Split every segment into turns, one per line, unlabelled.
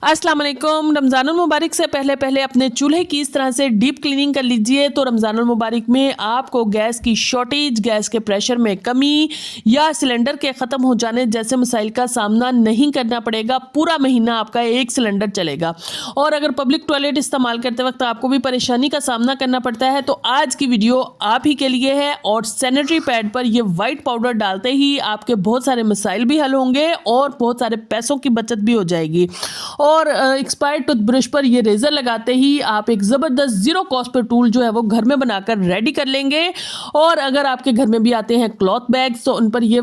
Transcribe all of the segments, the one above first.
अस्सलाम वालेकुम। रमज़ानुल मुबारक से पहले पहले अपने चूल्हे की इस तरह से डीप क्लीनिंग कर लीजिए तो रमज़ानुल मुबारक में आपको गैस की शॉर्टेज, गैस के प्रेशर में कमी या सिलेंडर के ख़त्म हो जाने जैसे मसाइल का सामना नहीं करना पड़ेगा। पूरा महीना आपका एक सिलेंडर चलेगा। और अगर पब्लिक टॉयलेट इस्तेमाल करते वक्त आपको भी परेशानी का सामना करना पड़ता है तो आज की वीडियो आप ही के लिए है। और सैनिटरी पैड पर ये वाइट पाउडर डालते ही आपके बहुत सारे मसाइल भी हल होंगे और बहुत सारे पैसों की बचत भी हो जाएगी। और एक्सपायर्ड टूथब्रश पर ये रेजर लगाते ही आप एक ज़बरदस्त जीरो कॉस्ट पर टूल जो है वो घर में बनाकर रेडी कर लेंगे। और अगर आपके घर में भी आते हैं क्लॉथ बैग्स तो उन पर ये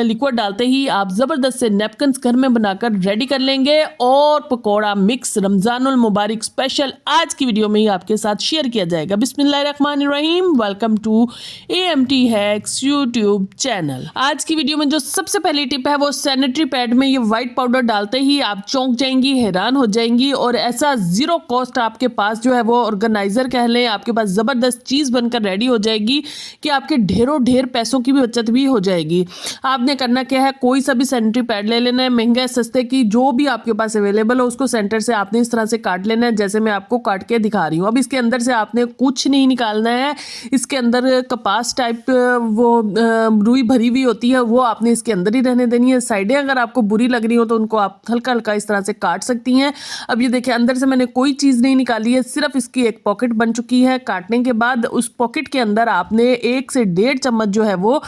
लिक्विड डालते ही आप ज़बरदस्त से नैपकिन्स घर में बनाकर रेडी कर लेंगे। और पकौड़ा मिक्स रमज़ानुल मुबारक स्पेशल आज की वीडियो में ही आपके साथ शेयर किया जाएगा। बिस्मिल्लाहिर्रहमानिर्रहीम। Welcome to AMT hacks YouTube channel. आज की वीडियो में जो सबसे पहली टिप है वो सैनिटरी पैड में ये वाइट पाउडर डालते ही आप चौंक जाएंगी, हैरान हो जाएंगी। और ऐसा जीरो कॉस्ट आपके पास जो है वो ऑर्गेनाइजर कह लें, आपके पास ज़बरदस्त चीज़ बनकर रेडी हो जाएगी कि आपके ढेरों ढेर पैसों की भी बचत भी हो जाएगी। आपने करना क्या है, कोई सा भी सैनिटरी पैड ले लेना है, महंगा सस्ते की जो भी आपके पास अवेलेबल हो उसको सेंटर से आपने इस तरह से काट लेना है जैसे मैं आपको काट के दिखा रही हूँ। अब इसके अंदर से आपने कुछ नहीं निकालना है। इसके अंदर कपास टाइप वो रुई भरी हुई होती है, वो आपने इसके अंदर ही रहने देनी है। साइडें अगर आपको बुरी लग रही हो तो उनको आप हल्का हल्का इस तरह से काट सकती हैं। अब ये देखिए अंदर से मैंने कोई चीज़ नहीं निकाली है, सिर्फ इसकी एक पॉकेट बन चुकी है। काटने के बाद उस पॉकेट के अंदर आपने 1 से 1.5 चम्मच जो है वो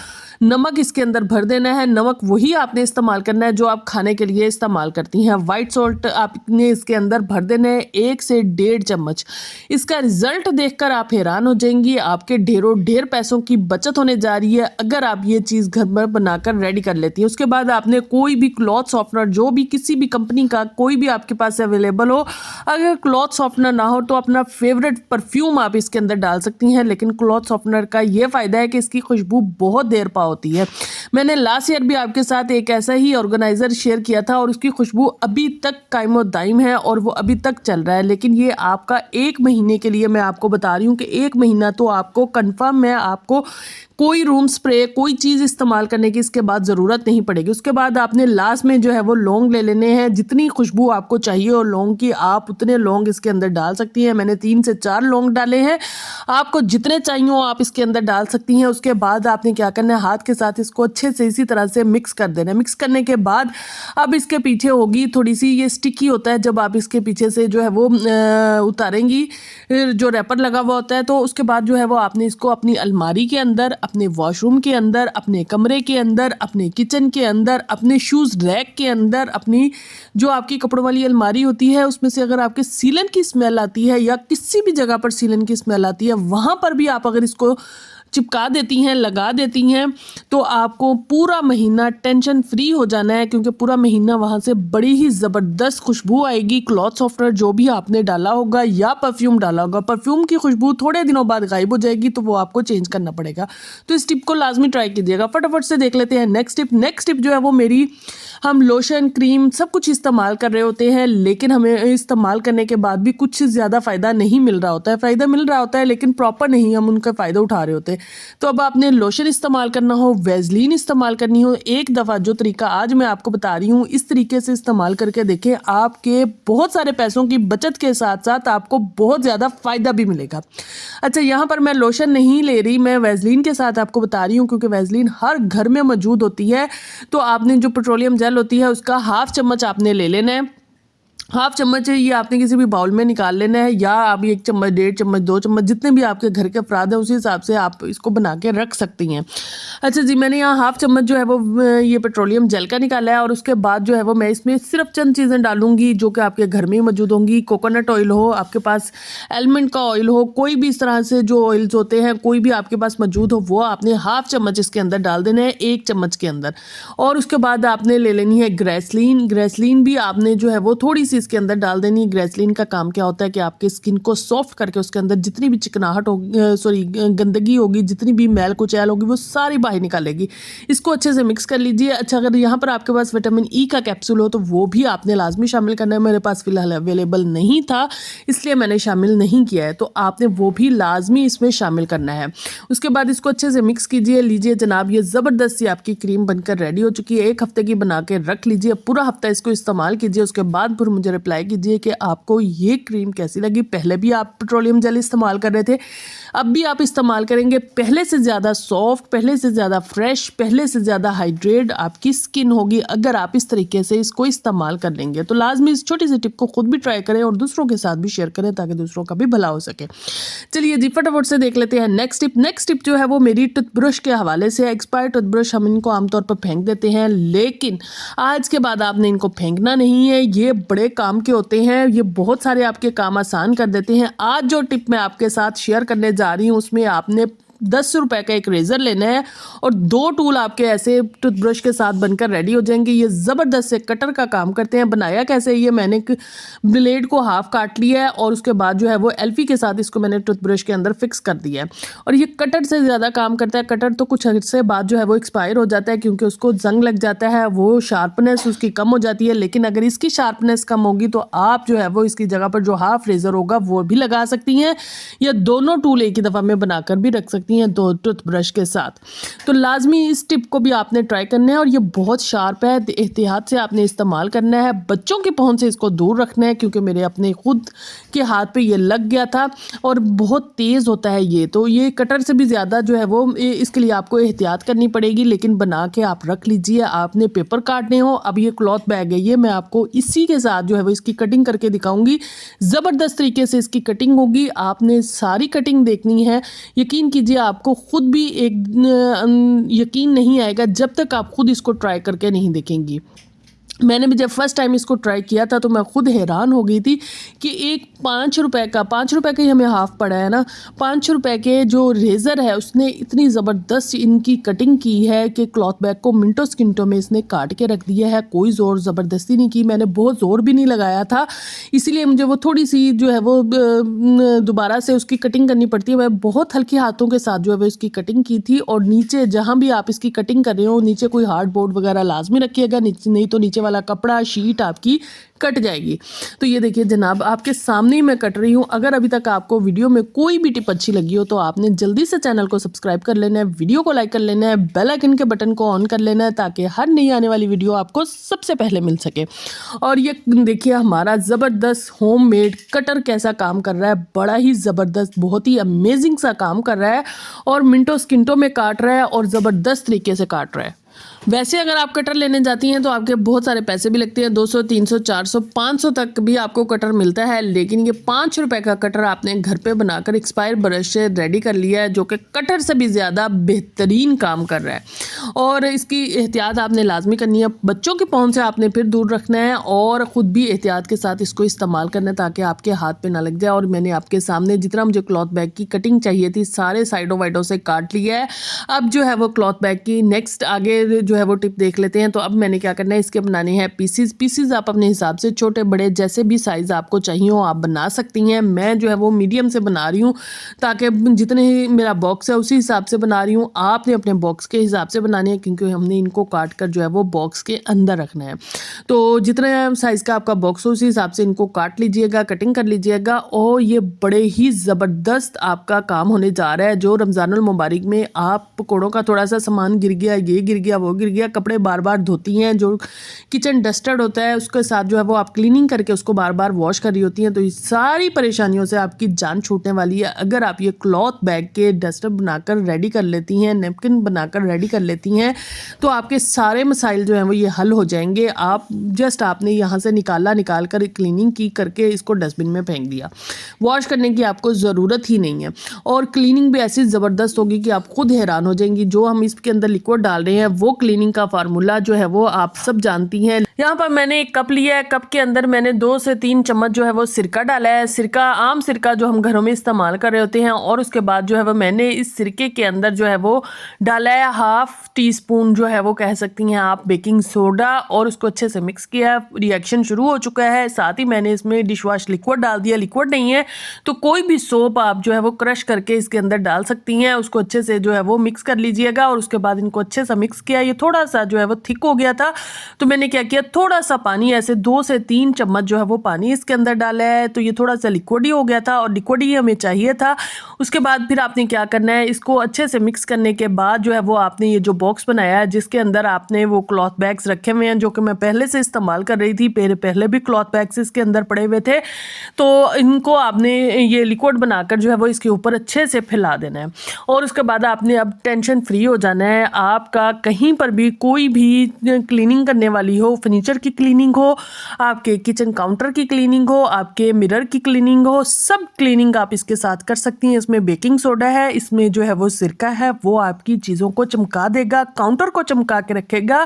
नमक इसके अंदर भर देना है। नमक वही आपने इस्तेमाल करना है जो आप खाने के लिए इस्तेमाल करती हैं। वाइट सॉल्ट आपने इसके अंदर भर देना है 1 से 1.5 चम्मच। इसका रिजल्ट देखकर आप हैरान हो जाएंगी। आपके ढेरों ढेर पैसों की बचत होने जा रही है अगर आप ये चीज़ घर में बनाकर रेडी कर लेती हैं। उसके बाद आपने कोई भी क्लॉथ सॉफ्टनर जो भी किसी भी कंपनी का कोई भी आपके पास अवेलेबल हो, अगर क्लॉथ सॉफ्टनर ना हो तो अपना फेवरेट परफ्यूम आप इसके अंदर डाल सकती हैं। लेकिन क्लॉथ सॉफ्टनर का ये फ़ायदा है कि इसकी खुशबू बहुत देर पा होती है। मैंने लास्ट ईयर भी आपके साथ एक ऐसा ही ऑर्गेनाइजर शेयर किया था और उसकी खुशबू अभी तक कायमो दाइम है और वो अभी तक चल रहा है। लेकिन ये आपका 1 महीने के लिए मैं आपको बता रही हूँ कि 1 महीना तो आपको कंफर्म है, आपको कोई रूम स्प्रे कोई चीज़ इस्तेमाल करने की इसके बाद ज़रूरत नहीं पड़ेगी। उसके बाद आपने लास्ट में जो है वो लौंग ले लेने हैं। जितनी खुशबू आपको चाहिए और लौंग की आप उतने लौंग इसके अंदर डाल सकती हैं। मैंने 3 से 4 लौंग डाले हैं, आपको जितने चाहिए हो आप इसके अंदर डाल सकती हैं। उसके बाद आपने क्या करना है, हाथ के साथ इसको अच्छे से इसी तरह से मिक्स कर देना है। मिक्स करने के बाद अब इसके पीछे होगी थोड़ी सी ये स्टिकी होता है, जब आप इसके पीछे से जो है वो उतारेंगी जो रैपर लगा हुआ होता है तो उसके बाद जो है वो आपने इसको अपनी अलमारी के अंदर, अपने वॉशरूम के अंदर, अपने कमरे के अंदर, अपने किचन के अंदर, अपने शूज़ रैक के अंदर, अपनी जो आपकी कपड़ों वाली अलमारी होती है उसमें से अगर आपके सीलन की स्मेल आती है या किसी भी जगह पर सीलन की स्मेल आती है वहाँ पर भी आप अगर इसको चिपका देती हैं, लगा देती हैं तो आपको पूरा महीना टेंशन फ्री हो जाना है। क्योंकि पूरा महीना वहाँ से बड़ी ही ज़बरदस्त खुशबू आएगी। क्लॉथ सॉफ्टनर जो भी आपने डाला होगा या परफ्यूम डाला होगा, परफ्यूम की खुशबू थोड़े दिनों बाद गायब हो जाएगी तो वो आपको चेंज करना पड़ेगा। तो इस टिप को लाजमी ट्राई कीजिएगा। फटाफट से देख लेते हैं नेक्स्ट टिप। नेक्स्ट टिप जो है वो मेरी, हम लोशन क्रीम सब कुछ इस्तेमाल कर रहे होते हैं लेकिन हमें इस्तेमाल करने के बाद भी कुछ ज़्यादा फ़ायदा नहीं मिल रहा होता है। फ़ायदा मिल रहा होता है लेकिन प्रॉपर नहीं हम उनका फ़ायदा उठा रहे होते हैं। तो अब आपने लोशन इस्तेमाल करना हो, वैसलीन इस्तेमाल करनी हो, एक दफ़ा जो तरीका आज मैं आपको बता रही हूँ इस तरीके से इस्तेमाल करके देखें। आपके बहुत सारे पैसों की बचत के साथ साथ आपको बहुत ज़्यादा फ़ायदा भी मिलेगा। अच्छा, यहाँ पर मैं लोशन नहीं ले रही, मैं वैसलीन के साथ आपको बता रही हूँ क्योंकि वैसलीन हर घर में मौजूद होती है। तो आपने जो पेट्रोलियम जेल होती है उसका 1/2 चम्मच आपने ले लेना है। 1/2 चम्मच ये आपने किसी भी बाउल में निकाल लेना है या आप 1 चम्मच, 1.5 चम्मच, 2 चम्मच जितने भी आपके घर के अफराद हैं उसी हिसाब से आप इसको बना के रख सकती हैं। अच्छा जी, मैंने यहाँ 1/2 चम्मच जो है वो ये पेट्रोलियम जेल का निकाला है। और उसके बाद जो है वो मैं इसमें सिर्फ चंद चीज़ें डालूंगी जो कि आपके घर में ही मौजूद होंगी। कोकोनट ऑयल हो, आपके पास एलमंड का ऑयल हो, कोई भी इस तरह से जो ऑयल्स होते हैं कोई भी आपके पास मौजूद हो वो आपने 1/2 चम्मच इसके अंदर डाल देना है 1 चम्मच के अंदर। और उसके बाद आपने ले लेनी है ग्रेसलीन। ग्रेसलीन भी आपने जो है वो थोड़ी सी इसके अंदर डाल देनी। ग्रेसलीन का काम क्या होता है कि आपके स्किन को सॉफ्ट करके उसके अंदर जितनी भी चिकनाहट होगी, गंदगी होगी, जितनी भी मैल कुचैल होगी वो सारी बाहर निकालेगी। इसको अच्छे से मिक्स कर लीजिए। अच्छा, अगर यहाँ पर आपके पास विटामिन ई का कैप्सूल हो तो वो भी आपने लाजमी शामिल करना है। मेरे पास फिलहाल अवेलेबल नहीं था इसलिए मैंने शामिल नहीं किया है, तो आपने वो भी लाजमी इसमें शामिल करना है। उसके बाद इसको अच्छे से मिक्स कीजिए। लीजिए जनाब, ये ज़बरदस्त सी आपकी क्रीम बनकर रेडी हो चुकी है। 1 हफ्ते की बना के रख लीजिए, पूरा हफ्ता इसको इस्तेमाल कीजिए। उसके बाद फिर मुझे रिप्लाई कीजिए कि आपको ये क्रीम कैसी लगी। पहले भी आप पेट्रोलियम जेल इस्तेमाल कर रहे थे, अब भी आप इस्तेमाल करेंगे, पहले से ज़्यादा सॉफ्ट, पहले से ज़्यादा फ्रेश, पहले से ज़्यादा हाइड्रेट आपकी स्किन होगी अगर आप इस तरीके से इसको इस्तेमाल कर लेंगे। तो लाजमी इस छोटी सी टिप को खुद भी ट्राई करें और दूसरों के साथ भी शेयर करें ताकि दूसरों का भी भला हो सके। चलिए जी फटाफट से देख लेते हैं नेक्स्ट टिप। नेक्स्ट टिप जो है वो मेरी टूथब्रश के हवाले से। एक्सपायर्ड टूथब्रश हम इनको आमतौर पर फेंक देते हैं, लेकिन आज के बाद आपने इनको फेंकना नहीं है। ये बड़े काम के होते हैं, ये बहुत सारे आपके काम आसान कर देते हैं। आज जो टिप मैं आपके साथ शेयर करने जा रही हूँ उसमें आपने 10 रुपए का एक रेज़र लेना है और 2 टूल आपके ऐसे टूथब्रश के साथ बनकर रेडी हो जाएंगे। ये ज़बरदस्त से कटर का काम करते हैं। बनाया कैसे, ये मैंने एक ब्लेड को हाफ काट लिया है और उसके बाद जो है वो एल्फी के साथ इसको मैंने टूथब्रश के अंदर फिक्स कर दिया है। और ये कटर से ज़्यादा काम करता है। कटर तो कुछ अर्से बाद जो है वो एक्सपायर हो जाता है क्योंकि उसको जंग लग जाता है, वो शार्पनेस उसकी कम हो जाती है। लेकिन अगर इसकी शार्पनेस कम होगी तो आप जो है वो इसकी जगह पर जो हाफ रेज़र होगा वो भी लगा सकती हैं, या दोनों टूल एक ही दफ़ा में बनाकर भी रख सकती हैं 2 टूथब्रश के साथ। तो लाजमी इस टिप को भी आपने ट्राई करना है और ये बहुत शार्प है, एहतियात से आपने इस्तेमाल करना है। बच्चों की पहुंच से इसको दूर रखना है क्योंकि मेरे अपने खुद के हाथ पे ये लग गया था और बहुत तेज़ होता है ये। तो ये कटर से भी ज़्यादा जो है वो इसके लिए आपको एहतियात करनी पड़ेगी, लेकिन बना के आप रख लीजिए। आपने पेपर काटने हो। अब ये क्लॉथ बैग है, ये मैं आपको इसी के साथ जो है वो इसकी कटिंग करके दिखाऊंगी। ज़बरदस्त तरीके से इसकी कटिंग होगी। आपने सारी कटिंग देखनी है। यकीन कीजिए आपको खुद भी एक यकीन नहीं आएगा जब तक आप खुद इसको ट्राई करके नहीं देखेंगी। मैंने भी जब फर्स्ट टाइम इसको ट्राई किया था तो मैं खुद हैरान हो गई थी कि एक 5 रुपए का ही हमें हाफ पड़ा है ना, 5 रुपए के जो रेज़र है उसने इतनी ज़बरदस्त इनकी कटिंग की है कि क्लॉथ बैग को मिनटों सेकंडों में इसने काट के रख दिया है। कोई ज़ोर ज़बरदस्ती नहीं की, मैंने बहुत ज़ोर भी नहीं लगाया था, इसीलिए मुझे वो थोड़ी सी जो है वो दोबारा से उसकी कटिंग करनी पड़ती है। मैं बहुत हल्के हाथों के साथ जो है वो इसकी कटिंग की थी। और नीचे जहाँ भी आप इसकी कटिंग कर रहे हो नीचे कोई हार्ड बोर्ड वगैरह लाजमी रखिएगा, नहीं तो नीचे वाला कपड़ा शीट आपकी कट जाएगी। तो ये देखिए जनाब आपके सामने ही मैं कट रही हूँ। अगर अभी तक आपको वीडियो में कोई भी टिप अच्छी लगी हो तो आपने जल्दी से चैनल को सब्सक्राइब कर लेना है, वीडियो को लाइक कर लेना है, बेल आइकन के बटन को ऑन कर लेना है ताकि हर नई आने वाली वीडियो आपको सबसे पहले मिल सके। और ये देखिए हमारा ज़बरदस्त होममेड कटर कैसा काम कर रहा है, बड़ा ही ज़बरदस्त, बहुत ही अमेजिंग सा काम कर रहा है और मिनटों सेकंडों में काट रहा है और ज़बरदस्त तरीके से काट रहा है। वैसे अगर आप कटर लेने जाती हैं तो आपके बहुत सारे पैसे भी लगते हैं, 200, 300, 400, 500 तक भी आपको कटर मिलता है। लेकिन ये 5 रुपए का कटर आपने घर पे बनाकर एक्सपायर ब्रश से रेडी कर लिया है जो कि कटर से भी ज़्यादा बेहतरीन काम कर रहा है। और इसकी एहतियात आपने लाजमी करनी है, बच्चों की पहुंच से आपने फिर दूर रखना है और ख़ुद भी एहतियात के साथ इसको इस्तेमाल करना है ताकि आपके हाथ पे ना लग जाए। और मैंने आपके सामने जितना मुझे क्लॉथ बैग की कटिंग चाहिए थी सारे साइडों वाइडों से काट लिया है। अब जो है वो क्लॉथ बैग की नेक्स्ट आगे जो है वो टिप देख लेते हैं। तो अब मैंने क्या करना है, इसके बनाने हैं पीसीज आप अपने हिसाब से छोटे बड़े जैसे भी साइज़ आपको चाहिए हो आप बना सकती हैं। मैं जो है वो मीडियम से बना रही हूँ ताकि जितने ही मेरा बॉक्स है उसी हिसाब से बना रही हूँ। आपने अपने बॉक्स के हिसाब से बनाने हैं क्योंकि हमने इनको काट कर जो है वो बॉक्स के अंदर रखना है। तो जितने साइज़ का आपका बॉक्स हो उसी हिसाब से इनको काट लीजिएगा, कटिंग कर लीजिएगा। और ये बड़े ही ज़बरदस्त आपका काम होने जा रहा है। जो रमज़ानुल मुबारक में आप पकौड़ों का थोड़ा सा सामान गिर गया, ये गिर गया, वो गिर गया, कपड़े बार बार धोती हैं, जो किचन डस्टेड होता है उसके साथ जो है वो आप क्लीनिंग करके उसको बार बार वॉश कर रही होती हैं, तो इस सारी परेशानियों से आपकी जान छूटने वाली है अगर आप ये क्लॉथ बैग के डस्टर बनाकर रेडी कर लेती हैं, नैपकिन बनाकर रेडी कर लेती हैं तो आपके सारे मसाइल जो हैं वो ये हल हो जाएंगे। आप जस्ट आपने यहाँ से निकाल कर क्लीनिंग की करके इसको डस्टबिन में फेंक दिया, वॉश करने की आपको ज़रूरत ही नहीं है। और क्लीनिंग भी ऐसी ज़बरदस्त होगी कि आप खुद हैरान हो जाएंगी। जो हम इसके अंदर लिक्विड डाल रहे हैं वो क्लीनिंग का फार्मूला जो है वो आप सब जानती हैं। यहाँ पर मैंने एक कप लिया है, कप के अंदर मैंने 2 से 3 चम्मच जो है वो सिरका डाला है, सिरका आम सिरका जो हम घरों में इस्तेमाल कर रहे होते हैं। और उसके बाद जो है वो मैंने इस सिरके के अंदर जो है वो डाला है हाफ टी-स्पून जो है वो कह सकती हैं आप बेकिंग सोडा और उसको अच्छे से मिक्स किया। रिएक्शन शुरू हो चुका है। साथ ही मैंने इसमें डिश वॉश लिक्विड डाल दिया, लिक्विड नहीं है तो कोई भी सोप आप जो है वो क्रश करके इसके अंदर डाल सकती हैं। उसको अच्छे से जो है वो मिक्स कर लीजिएगा और उसके बाद इनको अच्छे से मिक्स किया। ये थोड़ा सा जो है वो थिक हो गया था तो मैंने क्या किया, थोड़ा सा पानी, ऐसे 2 से 3 चम्मच जो है वो पानी इसके अंदर डाला है। तो ये थोड़ा सा लिक्विड ही हो गया था और लिक्विड ही हमें चाहिए था। उसके बाद फिर आपने क्या करना है, इसको अच्छे से मिक्स करने के बाद जो है वो आपने ये जो बॉक्स बनाया है जिसके अंदर आपने वो क्लॉथ बैग्स रखे हुए हैं, जो कि मैं पहले से इस्तेमाल कर रही थी, पहले भी क्लॉथ बैग्स इसके अंदर पड़े हुए थे। तो इनको आपने ये लिक्विड बनाकर जो है वो इसके ऊपर अच्छे से फैला देना है। और उसके बाद आपने अब टेंशन फ्री हो जाना है। आपका कहीं पर भी कोई भी क्लीनिंग करने वाली हो, फर्नीचर की क्लीनिंग हो, आपके किचन काउंटर की क्लीनिंग हो, आपके मिरर की क्लीनिंग हो, सब क्लीनिंग आप इसके साथ कर सकती हैं। इसमें बेकिंग सोडा है, इसमें जो है वो सिरका है, वो आपकी चीज़ों को चमका देगा, काउंटर को चमका के रखेगा।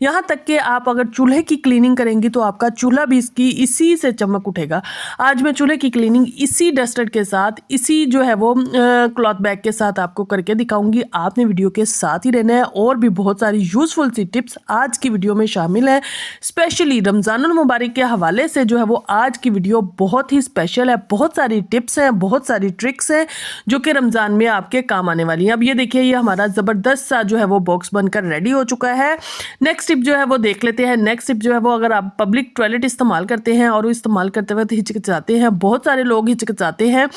यहाँ तक कि आप अगर चूल्हे की क्लीनिंग करेंगी तो आपका चूल्हा भी इसकी इसी से चमक उठेगा। आज मैं चूल्हे की क्लीनिंग इसी डस्टर के साथ, इसी जो है वो क्लॉथ बैग के साथ आपको करके दिखाऊंगी। आपने वीडियो के साथ ही रहना है। और भी बहुत सारी यूजफुल सी टिप्स आज की वीडियो में शामिल है। स्पेशली रमज़ानुल मुबारक के हवाले से जो है वो आज की वीडियो बहुत ही स्पेशल है। बहुत सारी टिप्स हैं, बहुत सारी ट्रिक्स हैं जो कि रमज़ान में आपके काम आने वाली हैं। अब ये देखिए, ये हमारा ज़बरदस्त सा जो है वो बॉक्स बनकर रेडी हो चुका है। नेक्स्ट टिप जो है वो देख लेते हैं। नेक्स्ट टिप जो है वो, अगर आप पब्लिक टॉयलेट इस्तेमाल करते हैं और इस्तेमाल करते वक्त हिचकिचाते हैं, बहुत सारे लोग हिचकिचाते हैं,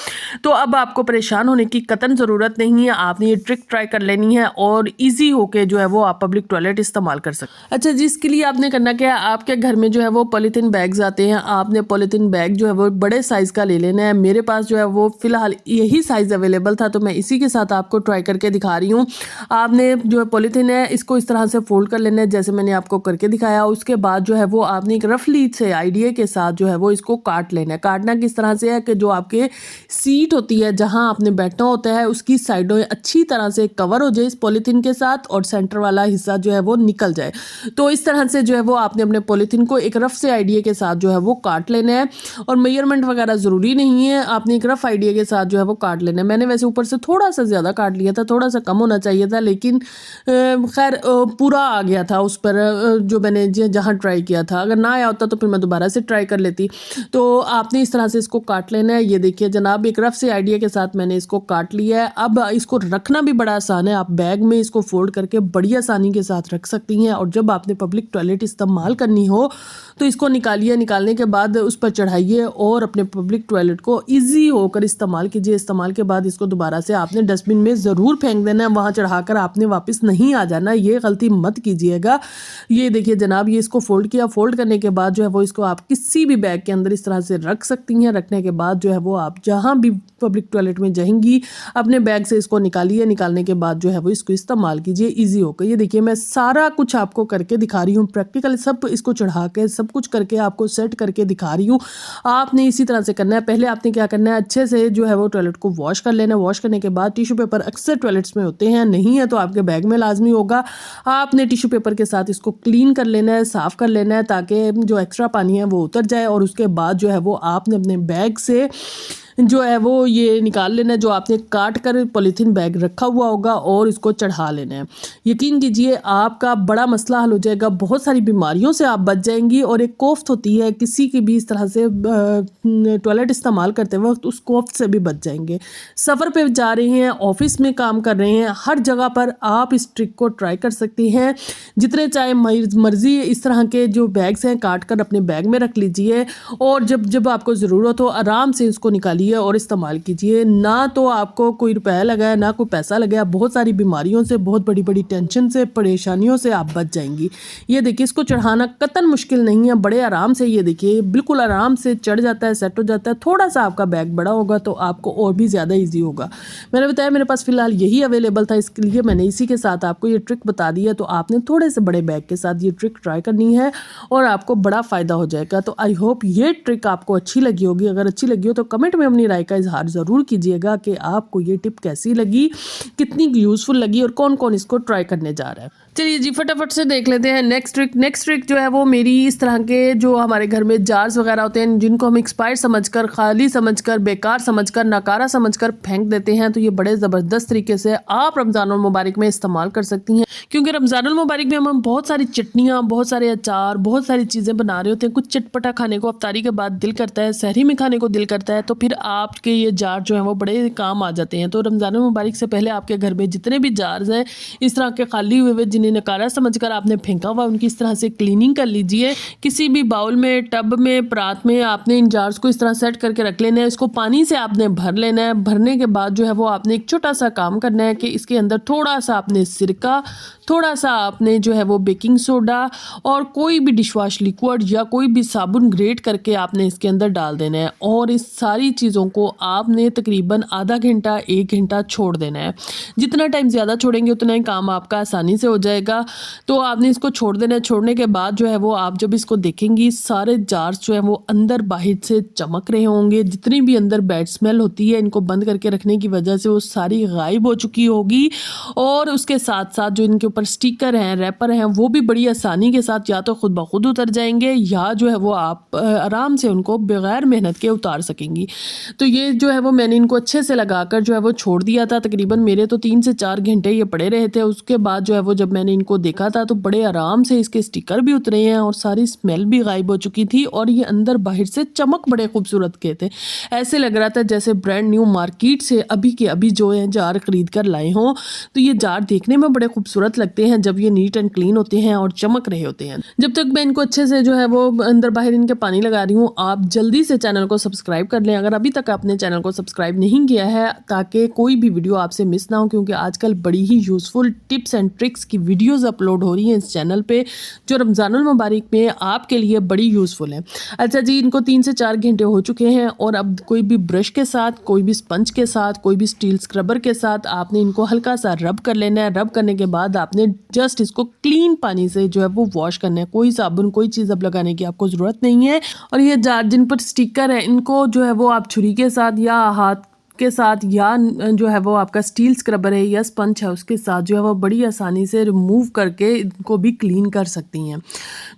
तो अब आपको परेशान होने की कतई ज़रूरत नहीं है। आपने ये ट्रिक ट्राई कर लेनी है और इजी होके जो है वो आप पब्लिक टॉयलेट इस्तेमाल कर सकते हैं। अच्छा, जिसके लिए आपने करना क्या है, आपके घर में जो है वो पॉलीथीन बैग्स आते हैं। आपने पॉलीथीन बैग जो है वो बड़े साइज़ का ले लेना है। मेरे पास जो है वो फ़िलहाल यही साइज़ अवेलेबल था, तो मैं इसी के साथ आपको ट्राई करके दिखा रही हूँ। आपने जो है पॉलीथीन है, इसको इस तरह से फोल्ड कर लेना है जैसे मैंने आपको करके दिखाया। उसके बाद जो है वो आपने एक रफली से आइडिया के साथ जो है वो इसको काट लेना है। काटना किस तरह से है कि जो आपके सीट होती है, जहां आपने बैठना होता है, उसकी साइडों अच्छी तरह से कवर हो जाए इस पॉलीथीन के साथ और सेंटर वाला हिस्सा जो है वो निकल जाए। तो इस तरह से जो है वो आपने अपने पॉलीथीन को एक रफ से आइडिया के साथ जो है वो काट लेना है। और मेजरमेंट वगैरह ज़रूरी नहीं है, आपने एक रफ आइडिया के साथ जो है वो काट लेना है। मैंने वैसे ऊपर से थोड़ा सा ज़्यादा काट लिया था, थोड़ा सा कम होना चाहिए था, लेकिन खैर पूरा आ गया था उस पर जो मैंने जहाँ ट्राई किया था। अगर ना आया होता तो फिर मैं दोबारा से ट्राई कर लेती। तो आपने इस तरह से इसको काट लेना है। ये देखिए जनाब, एक रफ से आइडिया के साथ मैंने इसको काट लिया है। अब इसको रखना भी बड़ा आसान है। आप बैग में इसको फोल्ड करके बड़ी आसानी के साथ रख सकती हैं। और जब आपने पब्लिक टॉयलेट इस्तेमाल करनी हो तो इसको निकालिए, निकालने के बाद उस पर चढ़ाइए और अपने पब्लिक टॉयलेट को ईजी होकर इस्तेमाल कीजिए। इस्तेमाल के बाद इसको दोबारा से आपने डस्टबिन में ज़रूर फेंक देना है, वहाँ चढ़ाकर आपने वापस नहीं आ जाना। ये गलती मत कीजिएगा। ये देखिए जनाब, ये इसको फोल्ड किया। फोल्ड करने के बाद जो है वो इसको आप किसी भी बैग के अंदर इस तरह से रख सकती हैं। रखने के बाद जो है वो आप जहाँ भी पब्लिक टॉयलेट में जाएंगी अपने बैग से इसको निकालिए। निकालने के बाद जो है वो इसको इस्तेमाल कीजिए ईजी होकर। ये देखिए मैं सारा कुछ आपको करके दिखा रही हूँ, प्रैक्टिकल सब इसको चढ़ा के सब कुछ करके आपको सेट करके दिखा रही हूँ। आपने इसी तरह से करना है। पहले आपने क्या करना है, अच्छे से जो है वो टॉयलेट को वॉश कर लेना है। वॉश करने के बाद टिश्यू पेपर अक्सर टॉयलेट्स में होते हैं, नहीं है तो आपके बैग में लाजमी होगा। आपने टिश्यू पेपर के साथ इसको क्लीन कर लेना है, साफ़ कर लेना है, ताकि जो एक्स्ट्रा पानी है वो उतर जाए। और उसके बाद जो है वो आपने अपने बैग से जो है वो ये निकाल लेना है जो आपने काट कर पॉलीथीन बैग रखा हुआ होगा और इसको चढ़ा लेना है। यकीन कीजिए आपका बड़ा मसला हल हो जाएगा। बहुत सारी बीमारियों से आप बच जाएंगी। और एक कोफ्त होती है, किसी की भी इस तरह से टॉयलेट इस्तेमाल करते वक्त उस कोफ्त से भी बच जाएंगे। सफ़र पे जा रहे हैं, ऑफिस में काम कर रहे हैं, हर जगह पर आप इस ट्रिक को ट्राई कर सकती हैं। जितने चाहे मर्जी इस तरह के जो बैग्स हैं काट कर अपने बैग में रख लीजिए और जब जब आपको ज़रूरत हो आराम से इसको निकालिए और इस्तेमाल कीजिए। ना तो आपको कोई रुपया लगा, ना कोई पैसा लगा। बहुत सारी बीमारियों से, बहुत बड़ी बड़ी टेंशन से, परेशानियों से आप बच जाएंगी। ये देखिए इसको चढ़ाना कतई मुश्किल नहीं है, बड़े आराम से ये देखिए बिल्कुल आराम से चढ़ जाता है, सेट हो जाता है। थोड़ा सा आपका बैग बड़ा होगा तो आपको और भी ज़्यादा ईजी होगा। मैंने बताया मेरे पास फ़िलहाल यही अवेलेबल था, इसके लिए मैंने इसी के साथ आपको ये ट्रिक बता दी है। तो आपने थोड़े से बड़े बैग के साथ ये ट्रिक ट्राई करनी है और आपको बड़ा फ़ायदा हो जाएगा। तो आई होप ये ट्रिक आपको अच्छी लगी होगी। अगर अच्छी लगी हो तो कमेंट में अपनी राय का इजहार ज़रूर कीजिएगा कि आपको ये टिप कैसी लगी, कितनी यूज़फुल लगी और कौन कौन इसको ट्राई करने जा रहा है। चलिए जी फटाफट से देख लेते हैं नेक्स्ट ट्रिक। नेक्स्ट ट्रिक जो है वो मेरी इस तरह के जो हमारे घर में जार्स वगैरह होते हैं जिनको हम एक्सपायर्ड समझकर, खाली समझकर, बेकार समझकर, नाकारा समझकर फेंक देते हैं, तो ये बड़े ज़बरदस्त तरीके से आप रमज़ानुल मुबारक में इस्तेमाल कर सकती हैं। क्योंकि रमज़ानुल मुबारक में हम बहुत सारी चटनियाँ, बहुत सारे अचार, बहुत सारी चीज़ें बना रहे होते हैं। कुछ चटपटा खाने को अफ्तारी के बाद दिल करता है, सहरी में खाने को दिल करता है, तो फिर आपके ये जार जो है वो बड़े काम आ जाते हैं। तो रमज़ानुल मुबारक से पहले आपके घर में जितने भी जार्स हैं इस तरह के खाली हुए जिन्हें नकारा समझकर आपने फेंका हुआ उनकी इस तरह से क्लीनिंग कर लीजिए। किसी भी बाउल में, टब में, परात में आपने इन जार्स को इस तरह सेट करके रख लेना है। इसको पानी से आपने भर लेना है। भरने के बाद जो है वो आपने एक छोटा सा काम करना है कि इसके अंदर थोड़ा सा आपने सिरका, थोड़ा सा आपने जो है वो बेकिंग सोडा और कोई भी डिशवॉश लिक्विड या कोई भी साबुन ग्रेट करके आपने इसके अंदर डाल देना है और इस सारी चीज़ों को आपने तकरीबन आधा घंटा 1 घंटा छोड़ देना है। जितना टाइम ज़्यादा छोड़ेंगे उतना ही काम आपका आसानी से हो जाएगा। तो आपने इसको छोड़ देना है। छोड़ने के बाद जो है वो आप जब इसको देखेंगी सारे जार्स जो है वो अंदर बाहर से चमक रहे होंगे। जितनी भी अंदर बैड स्मेल होती है इनको बंद करके रखने की वजह से वो सारी गायब हो चुकी होगी और उसके साथ साथ जो इनके ऊपर स्टिकर हैं, रैपर हैं, वो भी बड़ी आसानी के साथ या तो खुद ब खुद उतर जाएंगे या जो है वो आप आराम से उनको बगैर मेहनत के उतार सकेंगी। तो ये जो है वो मैंने इनको अच्छे से लगाकर जो है वो छोड़ दिया था। तकरीबन मेरे तो 3 से 4 घंटे ये पड़े रहे थे। उसके बाद जो है वो जब मैंने इनको देखा था तो बड़े आराम से इसके स्टिकर भी उतरे हैं और सारी स्मेल भी गायब हो चुकी थी और ये अंदर बाहर से चमक बड़े खूबसूरत के थे। ऐसे लग रहा था जैसे ब्रांड न्यू मार्केट से अभी के अभी जो है जार खरीद कर लाए हों। तो ये जार देखने में बड़े खूबसूरत लगते हैं जब ये नीट एंड क्लीन होते हैं और चमक रहे होते हैं। जब तक मैं इनको अच्छे से जो है वो अंदर बाहर इनके पानी लगा रही हूँ, आप जल्दी से चैनल को सब्सक्राइब कर लें अगर अभी तक आपने चैनल को सब्सक्राइब नहीं किया है, ताकि कोई भी वीडियो आपसे मिस ना हो, क्योंकि आजकल बड़ी ही यूज़फुल टिप्स एंड ट्रिक्स की वीडियोस अपलोड हो रही हैं इस चैनल पे जो रमज़ानुल मुबारक में आपके लिए बड़ी यूज़फुल है। अच्छा जी, इनको 3 से 4 घंटे हो चुके हैं और अब कोई भी ब्रश के साथ, कोई भी स्पंज के साथ, कोई भी स्टील स्क्रबर के साथ आपने इनको हल्का सा रब कर लेना है। रब करने के बाद आपने जस्ट इसको क्लीन पानी से जो है वो वॉश करना है। कोई साबुन, कोई चीज़ अब लगाने की आपको ज़रूरत नहीं है। और ये जार जिन पर स्टिकर है इनको जो है वो आप छुरी के साथ या हाथ के साथ या जो है वो आपका स्टील स्क्रबर है या स्पंज है उसके साथ जो है वो बड़ी आसानी से रिमूव करके इनको भी क्लीन कर सकती हैं।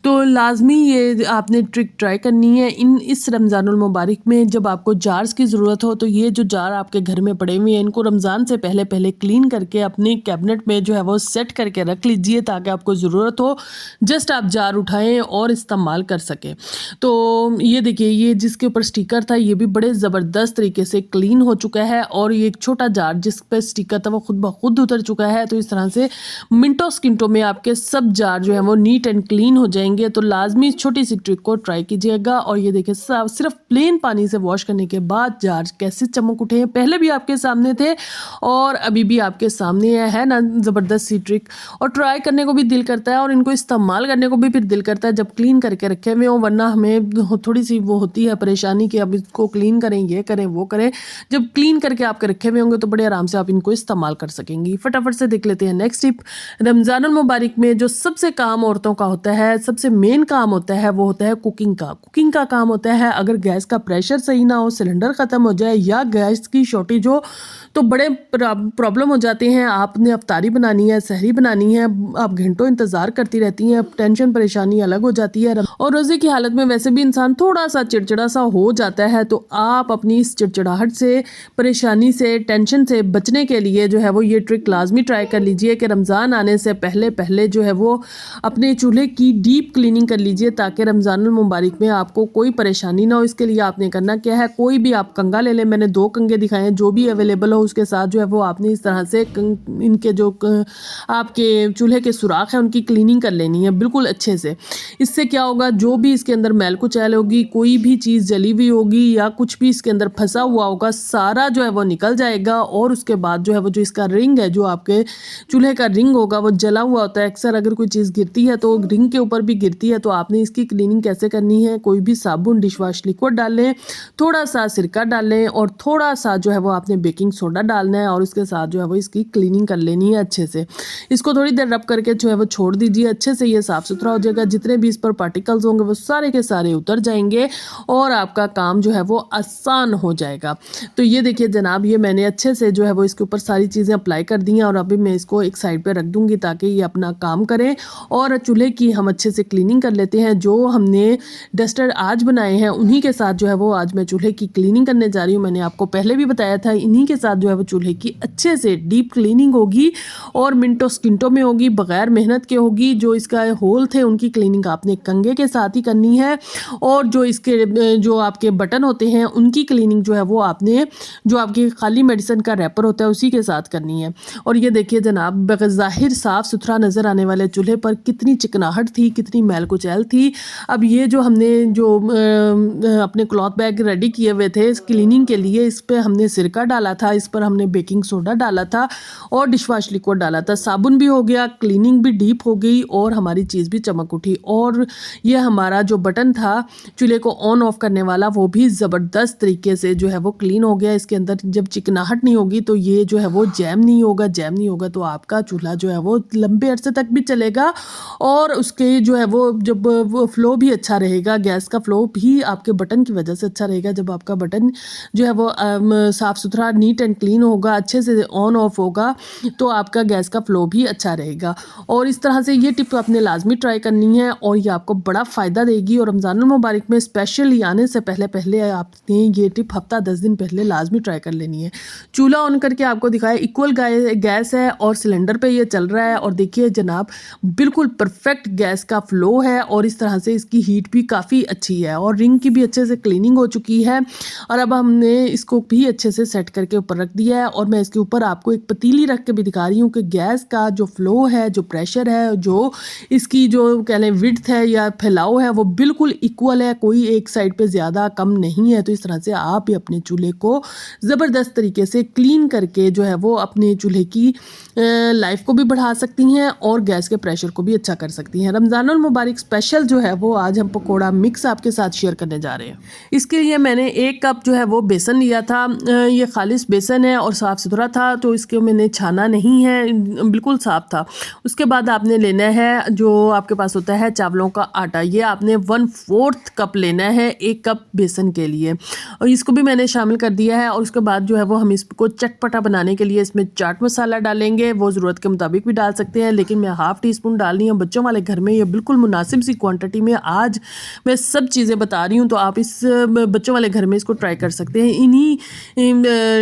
तो लाजमी ये आपने ट्रिक ट्राई करनी है इस रमज़ानुल मुबारक में। जब आपको जार्स की ज़रूरत हो तो ये जो जार आपके घर में पड़े हुए हैं इनको रमज़ान से पहले पहले क्लीन करके अपने कैबिनेट में जो है वो सेट करके रख लीजिए ताकि आपको ज़रूरत हो जस्ट आप जार उठाएँ और इस्तेमाल कर सकें। तो ये देखिए, ये जिसके ऊपर स्टिकर था ये भी बड़े ज़बरदस्त तरीके से क्लीन हो चुका है और ये एक छोटा जार जिस पर स्टिकर था वो खुद ब खुद उतर चुका है। तो इस तरह से मिनटों सेकंडों में आपके सब जार जो है वो नीट एंड क्लीन हो जाएंगे। तो लाजमी इस छोटी सी ट्रिक को ट्राई कीजिएगा। और ये देखिए, सिर्फ प्लेन पानी से वॉश करने के बाद जार कैसे चमक उठे हैं, पहले भी आपके सामने थे और अभी भी आपके सामने है ना ज़बरदस्त सी ट्रिक। और ट्राई करने को भी दिल करता है और इनको इस्तेमाल करने को भी फिर दिल करता है जब क्लीन करके रखे हुए हो, वरना हमें थोड़ी सी वो होती है परेशानी कि अब इसको क्लीन करें, ये करें, वो करें। जब क्लीन करके आपके रखे हुए होंगे तो बड़े आराम से आप इनको इस्तेमाल कर सकेंगी। फटाफट से देख लेते हैं नेक्स्ट टिप। रमज़ानुल मुबारक में जो सबसे काम औरतों का होता है, सबसे मेन काम होता है वो होता है कुकिंग का। कुकिंग का काम होता है अगर गैस का प्रेशर सही ना हो, सिलेंडर ख़त्म हो जाए या गैस की शॉर्टेज हो तो बड़े प्रॉब्लम हो जाते हैं। आपने अफ्तारी बनानी है, सहरी बनानी है, आप घंटों इंतज़ार करती रहती हैं, टेंशन परेशानी अलग हो जाती है। और रोज़े की हालत में वैसे भी इंसान थोड़ा सा चिड़चिड़ा सा हो जाता है। तो आप अपनी इस चिड़चिड़ाहट से, परेशानी से, टेंशन से बचने के लिए जो है वो ये ट्रिक लाजमी ट्राई कर लीजिए कि रमज़ान आने से पहले पहले जो है वो अपने चूल्हे की डीप क्लीनिंग कर लीजिए ताकि रमज़ानुल मुबारक में आपको कोई परेशानी ना हो। इसके लिए आपने करना क्या है, कोई भी आप कंगा ले लें। मैंने 2 कंगे दिखाए हैं, जो भी अवेलेबल हो उसके साथ जो है वो आपने इस तरह से इनके जो आपके चूल्हे के सुराख हैं उनकी क्लीनिंग कर लेनी है बिल्कुल अच्छे से। इससे क्या होगा, जो भी इसके अंदर मैल कुचैल होगी, कोई भी चीज़ जली हुई होगी या कुछ भी इसके अंदर फंसा हुआ होगा, सारा जो है वो निकल जाएगा। और उसके बाद जो है वो जो इसका रिंग है, जो आपके चूल्हे का रिंग होगा वो जला हुआ होता है। अक्सर अगर कोई चीज़ गिरती है तो रिंग के ऊपर भी गिरती है। तो आपने इसकी क्लीनिंग कैसे करनी है, कोई भी साबुन, डिशवॉश लिक्विड डाल लें, थोड़ा सा सिरका डाल लें और थोड़ा सा जो है वो आपने बेकिंग सोडा डालना है और उसके साथ जो है वो इसकी क्लीनिंग कर लेनी है अच्छे से। इसको थोड़ी देर रब करके जो है वो छोड़ दीजिए, अच्छे से ये साफ़ सुथरा हो जाएगा। जितने भी इस पर पार्टिकल्स होंगे वो सारे के सारे उतर जाएंगे और आपका काम जो है वो आसान हो जाएगा। तो ये देखिए जनाब, ये मैंने अच्छे से जो है वो इसके ऊपर सारी चीज़ें अप्लाई कर दी हैं और अभी मैं इसको एक साइड पे रख दूंगी ताकि ये अपना काम करें। और चूल्हे की हम अच्छे से क्लीनिंग कर लेते हैं। जो हमने डस्टर आज बनाए हैं उन्हीं के साथ जो है वो आज मैं चूल्हे की क्लीनिंग करने जा रही हूँ। मैंने आपको पहले भी बताया था, इन्हीं के साथ जो है वो चूल्हे की अच्छे से डीप क्लीनिंग होगी और मिनटों सेकंडों में होगी, बगैर मेहनत के होगी। जो इसका होल थे उनकी क्लीनिंग आपने कंगे के साथ ही करनी है और जो इसके जो आपके बटन होते हैं उनकी क्लीनिंग जो है वो आपने जो आपकी खाली मेडिसिन का रैपर होता है उसी के साथ करनी है। और ये देखिए जनाब, बग़ाहिर साफ़ सुथरा नज़र आने वाले चूल्हे पर कितनी चिकनाहट थी, कितनी मैल कुचैल थी। अब ये जो हमने अपने क्लॉथ बैग रेडी किए हुए थे इस क्लीनिंग के लिए, इस पे हमने सिरका डाला था, इस पर हमने बेकिंग सोडा डाला था और डिशवॉश लिक्विड डाला था। साबुन भी हो गया, क्लीनिंग भी डीप हो गई और हमारी चीज़ भी चमक उठी। और ये हमारा जो बटन था चूल्हे को ऑन ऑफ करने वाला, वो भी ज़बरदस्त तरीके से जो है वो क्लीन हो गया। इसके अंदर जब चिकनाहट नहीं होगी तो ये जो है वो जैम नहीं होगा। जैम नहीं होगा तो आपका चूल्हा जो है वो लंबे अरसे तक भी चलेगा और उसके जो है वो जब वो फ्लो भी अच्छा रहेगा, गैस का फ्लो भी आपके बटन की वजह से अच्छा रहेगा। जब आपका बटन जो है वो साफ़ सुथरा नीट एंड क्लीन होगा, अच्छे से ऑन ऑफ होगा, तो आपका गैस का फ्लो भी अच्छा रहेगा। और इस तरह से ये टिप आपने लाजमी ट्राई करनी है और ये आपको बड़ा फ़ायदा देगी। और रमज़ानुल मुबारक में स्पेशली आने से पहले आपने ये टिप हफ्ता 10 दिन पहले लाजमी ट्राई कर लेनी है। चूल्हा ऑन करके आपको दिखाया, इक्वल गैस है और सिलेंडर पे ये चल रहा है और देखिए जनाब बिल्कुल परफेक्ट गैस का फ्लो है और इस तरह से इसकी हीट भी काफ़ी अच्छी है और रिंग की भी अच्छे से क्लीनिंग हो चुकी है। और अब हमने इसको भी अच्छे से सेट करके ऊपर रख दिया है और मैं इसके ऊपर आपको एक पतीली रख के भी दिखा रही हूँ कि गैस का जो फ्लो है, जो प्रेशर है, जो इसकी जो कह लें विड्थ है या फैलाव है, वो बिल्कुल इक्वल है, कोई एक साइड पे ज़्यादा कम नहीं है। तो इस तरह से आप भी अपने चूल्हे को ज़बरदस्त तरीके से क्लीन करके जो है वो अपने चूल्हे की लाइफ को भी बढ़ा सकती हैं और गैस के प्रेशर को भी अच्छा कर सकती हैं। रमज़ानुल मुबारक स्पेशल जो है वो आज हम पकोड़ा मिक्स आपके साथ शेयर करने जा रहे हैं। इसके लिए मैंने 1 कप जो है वो बेसन लिया था। ये खालिस बेसन है और साफ़ सुथरा था, तो इसके मैंने छाना नहीं है, बिल्कुल साफ़ था। उसके बाद आपने लेना है जो आपके पास होता है चावलों का आटा। ये आपने 1/4 कप लेना है 1 कप बेसन के लिए और इसको भी मैंने शामिल कर दिया है। और उसके बाद जो है वो हम इसको चटपटा बनाने के लिए इसमें चाट मसाला डालेंगे। वो ज़रूरत के मुताबिक भी डाल सकते हैं, लेकिन मैं ½ टीस्पून डाल रही हूँ। बच्चों वाले घर में ये बिल्कुल मुनासिब सी क्वांटिटी में आज मैं सब चीज़ें बता रही हूँ, तो आप इस बच्चों वाले घर में इसको ट्राई कर सकते हैं इन्हीं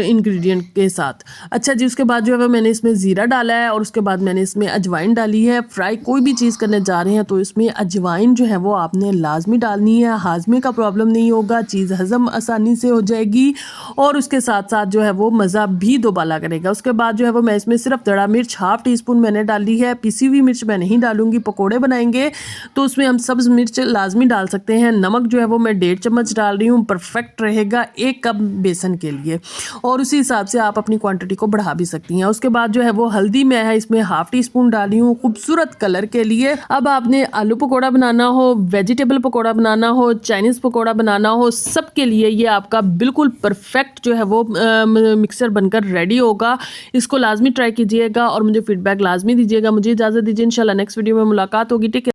इंग्रेडिएंट के साथ। अच्छा जी, उसके बाद जो है मैंने इसमें ज़ीरा डाला है और उसके बाद मैंने इसमें अजवाइन डाली है। फ्राई कोई भी चीज़ करने जा रहे हैं तो इसमें अजवाइन जो है वो आपने लाजमी डालनी है। हाजमे का प्रॉब्लम नहीं होगा, चीज़ हज़म आसानी से हो जाएगी और उसके साथ साथ जो है वो मज़ा भी दोबाला करेगा। उसके बाद जो है वो मैं इसमें सिर्फ दड़ा मिर्च ½ टीस्पून मैंने डाली है। पिसी हुई मिर्च मैं नहीं डालूंगी, पकोड़े बनाएंगे तो उसमें हम सब्ज़ मिर्च लाजमी डाल सकते हैं। नमक जो है वो मैं 1.5 चम्मच डाल रही हूँ, परफेक्ट रहेगा 1 कप बेसन के लिए और उसी हिसाब से आप अपनी क्वांटिटी को बढ़ा भी सकती हैं। उसके बाद जो है वो हल्दी मैं है इसमें ½ टीस्पून डाली हूँ खूबसूरत कलर के लिए। अब आपने आलू पकौड़ा बनाना हो, वेजिटेबल पकौड़ा बनाना हो, चाइनीज़ पकौड़ा बनाना हो, सब के लिए ये आपका बिल्कुल परफेक्ट जो है वो मिक्सर बनकर रेडी होगा। इसको लाजमी ट्राई कीजिएगा और मुझे फीडबैक लाजमी दीजिएगा। मुझे इजाज़त दीजिए, इंशाल्लाह नेक्स्ट वीडियो में मुलाकात होगी। Take care.